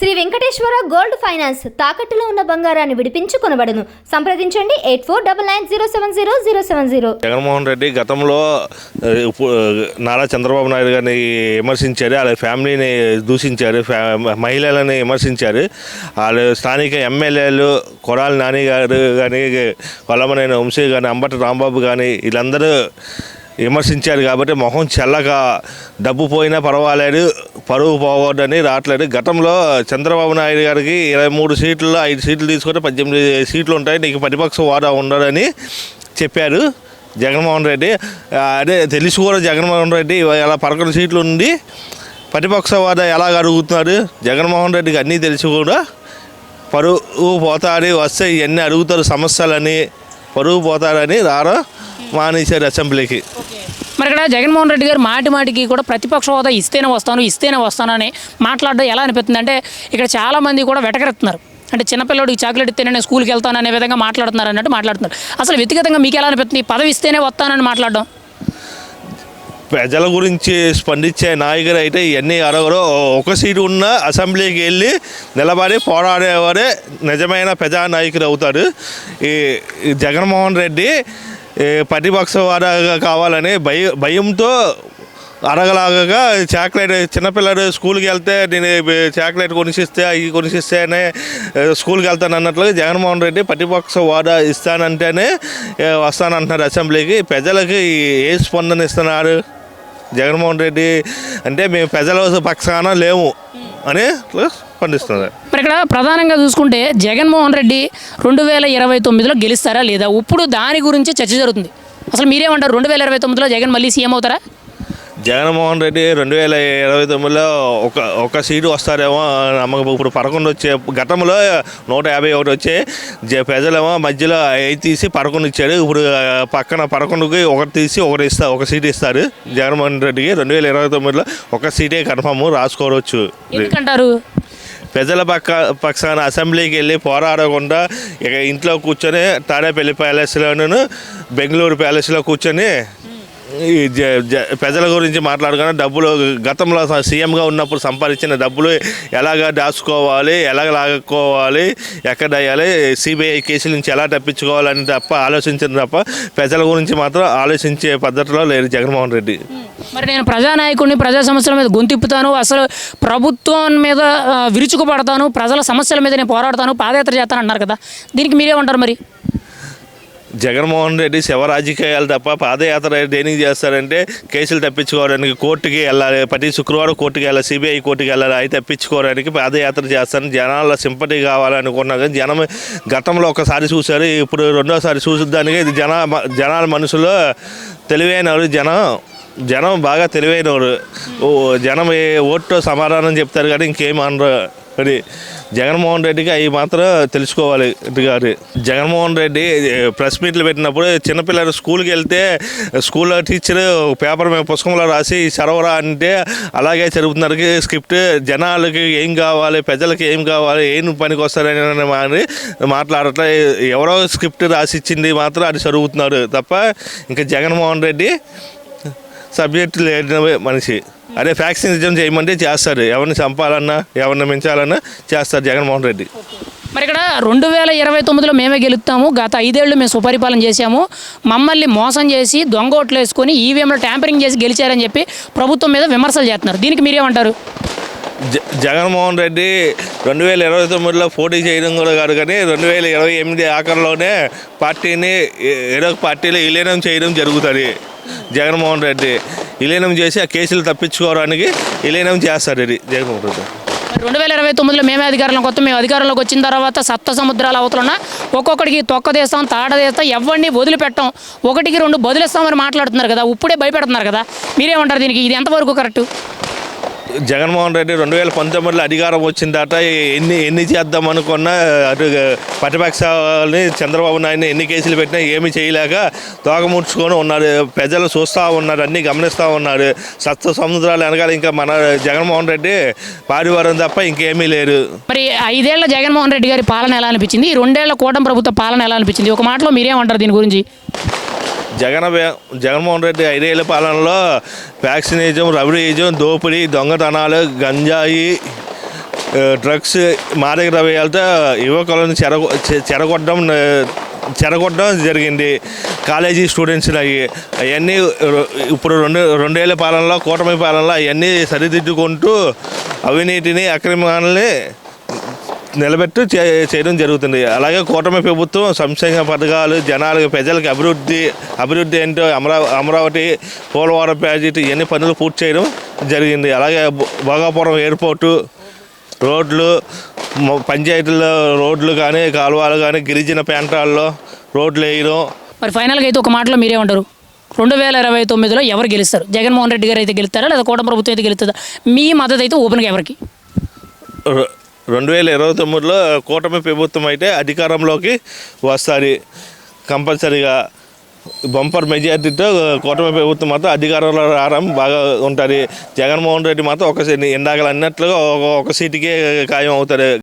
Shri Venkateswara gold finance తాకట్టులో ఉన్న బంగారాన్ని విడిపించి కొనబడును. సంప్రదించండి 8499070070. జగన్మోహన్ రెడ్డి గతంలో నారా చంద్రబాబు నాయుడు గారిని విమర్శించారు, వాళ్ళ ఫ్యామిలీని దూషించారు, మహిళలని విమర్శించారు. వాళ్ళు స్థానిక ఎమ్మెల్యేలు కొడాలి నాని గారు కానీ, వల్లభనేని వంశీ కానీ, అంబటి రాంబాబు కానీ వీళ్ళందరూ విమర్శించారు. కాబట్టి మొహం చల్లగా డబ్బు పోయినా పర్వాలేదు, పరువు పోవద్దని రావట్లేదు. గతంలో చంద్రబాబు నాయుడు గారికి 23 సీట్లలో 5 సీట్లు తీసుకుంటే 18 సీట్లు ఉంటాయి, నీకు ప్రతిపక్ష హోదా ఉండదని చెప్పారు జగన్మోహన్ రెడ్డి. అదే తెలిసి కూడా జగన్మోహన్ రెడ్డి ఇలా 11 సీట్లు ఉండి ప్రతిపక్ష హోదా ఎలాగ అడుగుతున్నారు? జగన్మోహన్ రెడ్డికి అన్నీ తెలిసి కూడా పరువు పోతాడు, వస్తే ఇవన్నీ అడుగుతారు సమస్యలని, పరువు పోతాడని మానేశారు అసెంబ్లీకి. మరి ఇక్కడ జగన్మోహన్ రెడ్డి గారు మాటికి కూడా ప్రతిపక్ష హోదా ఇస్తేనే వస్తానని మాట్లాడడం ఎలా అనిపిస్తుంది అంటే, ఇక్కడ చాలామంది కూడా వెటకరెత్తున్నారు. అంటే చిన్నపిల్లడికి చాక్లెట్ ఇస్తేనే నేను స్కూల్కి వెళ్తాను అనే విధంగా మాట్లాడుతున్నారు. అసలు వ్యక్తిగతంగా మీకు ఎలా అనిపిస్తుంది పదవి ఇస్తేనే వస్తానని మాట్లాడడం? ప్రజల గురించి స్పందించే నాయకుడు అయితే ఇవన్నీ అడగరు. ఒక సీటు ఉన్న అసెంబ్లీకి వెళ్ళి నిలబడి పోరాడేవారే నిజమైన ప్రజానాయకుడు అవుతారు. ఈ జగన్మోహన్ రెడ్డి ప్రతిపక్ష వారాగా కావాలని భయంతో అడగలాగా చాక్లెట్, చిన్నపిల్లడు స్కూల్కి వెళ్తే నేను చాక్లెట్ కొనిసిస్తే అవి కొనిసిస్తేనే స్కూల్కి వెళ్తాను అన్నట్లుగా జగన్మోహన్ రెడ్డి ప్రతిపక్ష హోదా ఇస్తానంటేనే వస్తానంటున్నారు అసెంబ్లీకి. ప్రజలకి ఏ స్పందన ఇస్తున్నారు జగన్మోహన్ రెడ్డి అంటే? మేము ప్రజల పక్షాన లేము అని స్పందిస్తున్నారు. మరి ఇక్కడ ప్రధానంగా చూసుకుంటే జగన్మోహన్ రెడ్డి 2029లో గెలుస్తారా లేదా? ఇప్పుడు దాని గురించి చర్చ జరుగుతుంది. అసలు మీరేమంటారు? 2029లో జగన్ మళ్ళీ సీఎం అవుతారా? జగన్మోహన్ రెడ్డి 2029లో ఒక సీటు వస్తారేమో నమ్మకం. ఇప్పుడు 11 వచ్చే, గతంలో 151 వచ్చే, ప్రజలేమో మధ్యలో 5 తీసి 11 ఇచ్చారు. ఇప్పుడు పక్కన 11కి ఒకటి తీసి ఒక సీటు ఇస్తారు జగన్మోహన్ రెడ్డికి. 2029లో ఒక సీటే కన్ఫర్మ్ రాసుకోవచ్చు. ఎందుకంటారు? ప్రజల పక్షాన అసెంబ్లీకి వెళ్ళి పోరాడకుండా ఇక ఇంట్లో కూర్చొని తాడేపల్లి ప్యాలెస్లోను బెంగళూరు ప్యాలెస్లో కూర్చొని ఈ ప్రజల గురించి మాట్లాడుకున్న డబ్బులు, గతంలో సీఎంగా ఉన్నప్పుడు సంపాదించిన డబ్బులు ఎలాగ దాచుకోవాలి, ఎలాగ లాగకోవాలి, ఎక్కడ వేయాలి, సిబిఐ కేసుల నుంచి ఎలా తప్పించుకోవాలని ఆలోచించిన తప్ప ప్రజల గురించి మాత్రం ఆలోచించే పద్ధతిలో లేరు జగన్మోహన్ రెడ్డి. మరి నేను ప్రజానాయకుడిని, ప్రజా సమస్యల మీద గొంతిప్పుతాను, అసలు ప్రభుత్వం మీద విరుచుకుపడతాను, ప్రజల సమస్యల మీద నేను పోరాడతాను, పాదయాత్ర చేస్తాను అన్నారు కదా, దీనికి మీరేమంటారు? మరి జగన్మోహన్ రెడ్డి శవ రాజకీయాలు తప్ప పాదయాత్ర దేనికి చేస్తారంటే కేసులు తప్పించుకోవడానికి కోర్టుకి వెళ్ళాలి, ప్రతి శుక్రవారం కోర్టుకి వెళ్ళాలి, సిబిఐ కోర్టుకి వెళ్ళాలి, అవి తప్పించుకోవడానికి పాదయాత్ర చేస్తాను. జనాల సింపతి కావాలనుకున్నా కానీ జనం గతంలో ఒకసారి చూశారు, ఇప్పుడు రెండోసారి చూసేదానికి జనాల మనసులో తెలివైనవారు, జనం బాగా తెలివైనవారు. జనం ఓటుతో సమాధానం చెప్తారు కానీ ఇంకేం అనరు. అది జగన్మోహన్ రెడ్డికి అవి మాత్రం తెలుసుకోవాలి గారు. జగన్మోహన్ రెడ్డి ప్రెస్ మీట్లు పెట్టినప్పుడు చిన్నపిల్లలు స్కూల్కి వెళ్తే స్కూల్లో టీచర్ పేపర్ మీద పుస్తకంలో రాసి చదవరా అంటే అలాగే చదువుతున్నారు స్క్రిప్ట్. జనాలకి ఏం కావాలి, ప్రజలకి ఏం కావాలి, ఏం పనికి వస్తారని మాట్లాడట్లే. ఎవరో స్క్రిప్ట్ రాసి ఇచ్చింది మాత్రం అది చదువుతున్నారు తప్ప ఇంకా జగన్మోహన్ రెడ్డి సబ్జెక్టు లేని మనిషి. అదే ఫ్యాక్సినిజం చేయమంటే చేస్తారు, ఎవరిని చంపాలన్నా ఎవరిని మించాలన్నా చేస్తారు జగన్మోహన్ రెడ్డి. మరి ఇక్కడ 2029లో మేమే గెలుస్తాము, గత 5 ఏళ్ళు మేము సుపరిపాలన చేశాము, మమ్మల్ని మోసం చేసి దొంగ ఓట్లు వేసుకొని ఈవీఎంలో ట్యాంపరింగ్ చేసి గెలిచారని చెప్పి ప్రభుత్వం మీద విమర్శలు చేస్తున్నారు. దీనికి మీరేమంటారు? జగన్మోహన్ రెడ్డి 2029లో పోటీ చేయడం కూడా కాదు కానీ 2028 ఆఖరిలోనే పార్టీని ఏదో పార్టీలో విలీనం చేయడం జరుగుతుంది. జగన్మోహన్ రెడ్డి విలీనం చేసి ఆ కేసులు తప్పించుకోవడానికి విలీనం చేస్తారు. ఇది జగన్మోహన్ రెడ్డి 2029లో మేము అధికారంలోకి వచ్చిన తర్వాత సప్త సముద్రాల అవతలన ఒక్కొక్కడికి తొక్క తీస్తాం, తాట తీస్తాం, ఎవరిని వదిలిపెట్టాం, 1కి 2 బదులిస్తామని మాట్లాడుతున్నారు కదా, ఇప్పుడే భయపెడుతున్నారు కదా, మీరేమంటారు దీనికి? ఇది ఎంతవరకు కరెక్టు? జగన్మోహన్ రెడ్డి 2019లో అధికారం వచ్చిన తర్వాత ఎన్ని చేద్దాం అనుకున్నా అటు ప్రతిపక్షాలని చంద్రబాబు నాయుడిని ఎన్ని కేసులు పెట్టినా ఏమీ చేయలేక తోకముడ్చుకొని ఉన్నారు. ప్రజలు చూస్తూ ఉన్నారు, అన్నీ గమనిస్తూ ఉన్నారు. సప్త సముద్రాలు వెనకాల ఇంకా మన జగన్మోహన్ రెడ్డి పారివారం తప్ప ఇంకేమీ లేరు. మరి 5 ఏళ్ల జగన్మోహన్ రెడ్డి గారి పాలన ఎలా అనిపించింది? 2 ఏళ్ల కూటమి ప్రభుత్వ పాలన ఎలా అనిపించింది? ఒక మాటలో మీరేమంటారు దీని గురించి? జగన్మోహన్ రెడ్డి 5 ఏళ్ల పాలనలో వ్యాక్సినేజం, రౌడీయిజం, దోపిడీ, దొంగతనాలు, గంజాయి, డ్రగ్స్ మాదక ద్రవ్యాలతో యువకులను చెరగొట్టడం జరిగింది. కాలేజీ స్టూడెంట్స్ అవన్నీ ఇప్పుడు రెండేళ్ల పాలనలో కూటమి పాలనలో అవన్నీ సరిదిద్దుకుంటూ అవినీతిని అక్రమాలని నిలబెట్టు చేయడం జరుగుతుంది. అలాగే కూటమి ప్రభుత్వం సంక్షేమ పథకాలు జనాలకు ప్రజలకు అభివృద్ధి ఏంటో అమరావతి పోలవరం ప్రాజెక్టు ఇవన్నీ పనులు పూర్తి చేయడం జరిగింది. అలాగే భోగాపురం ఎయిర్పోర్టు రోడ్లు పంచాయతీల్లో రోడ్లు కానీ కాలువలు కానీ గిరిజన ప్రాంతాల్లో రోడ్లు వేయడం. మరి ఫైనల్గా అయితే ఒక మాటలో మీరేమంటారు? 2029లో ఎవరు గెలుస్తారు? జగన్మోహన్ రెడ్డి గారు అయితే గెలుస్తారా లేదా కూటమి ప్రభుత్వం అయితే గెలుస్తుందా? మీ మద్దతు అయితే ఓపెన్గా ఎవరికి? 2029లో కూటమి ప్రభుత్వం అయితే అధికారంలోకి వస్తుంది కంపల్సరీగా. బంపర్ మెజార్టీతో కూటమి ప్రభుత్వం మాత్రం అధికారంలో రావడం బాగా ఉంటుంది. జగన్మోహన్ రెడ్డి మాత్రం ఇందాక అన్నట్లుగా ఒక సీటుకే ఖాయం అవుతారు.